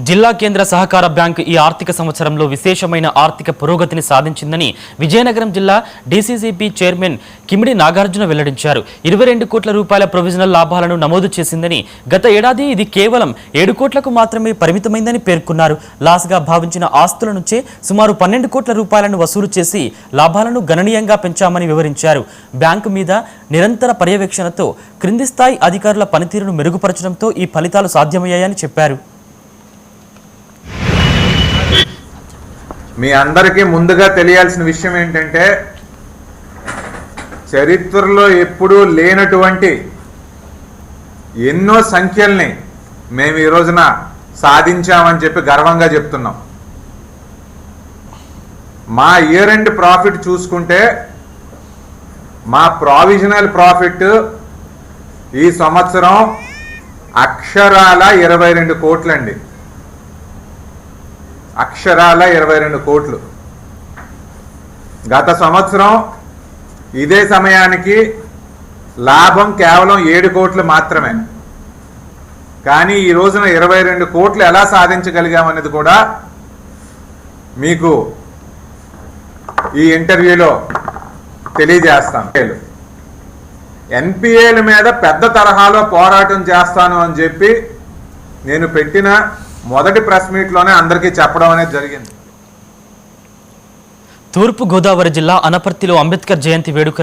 జిల్లా కేంద్ర సహకార బ్యాంకు ఈ ఆర్థిక సంవత్సరంలో విశేషమైన ఆర్థిక పురోగతిని సాధించిందని విజయనగరం జిల్లా డీసీసీబీ చైర్మన్ కిమిడి నాగార్జున వెల్లడించారు. 22 కోట్ల రూపాయల ప్రొవిజనల్ లాభాలను నమోదు చేసిందని, గత ఏడాది ఇది కేవలం 7 కోట్లకు మాత్రమే పరిమితమైందని పేర్కొన్నారు. లాస్గా భావించిన ఆస్తుల నుంచే సుమారు 12 కోట్ల రూపాయలను వసూలు చేసి లాభాలను గణనీయంగా పెంచామని వివరించారు. బ్యాంకు మీద నిరంతర పర్యవేక్షణతో క్రింది స్థాయి అధికారుల పనితీరును మెరుగుపరచడంతో ఈ ఫలితాలు సాధ్యమయ్యాయని చెప్పారు. మీ అందరికీ ముందుగా తెలియాల్సిన విషయం ఏంటంటే, చరిత్రలో ఎప్పుడూ లేనటువంటి ఎన్నో సంఖ్యల్ని మేము ఈ రోజున సాధించామని చెప్పి గర్వంగా చెప్తున్నాం. మా ఇయర్ ఎండ్ ప్రాఫిట్ చూసుకుంటే మా ప్రావిజనల్ ప్రాఫిట్ ఈ సంవత్సరం అక్షరాల 22 కోట్లండి. అక్షరాల 22 కోట్లు. గత సంవత్సరం ఇదే సమయానికి లాభం కేవలం 7 కోట్లు మాత్రమే. కానీ ఈ రోజున 22 కోట్లు ఎలా సాధించగలిగామనేది కూడా మీకు ఈ ఇంటర్వ్యూలో తెలియజేస్తాను. ఎన్పిఏల మీద పెద్ద తరహాలో పోరాటం చేస్తాను అని చెప్పి నేను పెట్టిన మొదటి ప్రెస్ మీట్లోనే అందరికీ చెప్పడం అనేది జరిగింది. తూర్పు గోదావరి జిల్లా అనపర్తిలో అంబేద్కర్ జయంతి వేడుకలను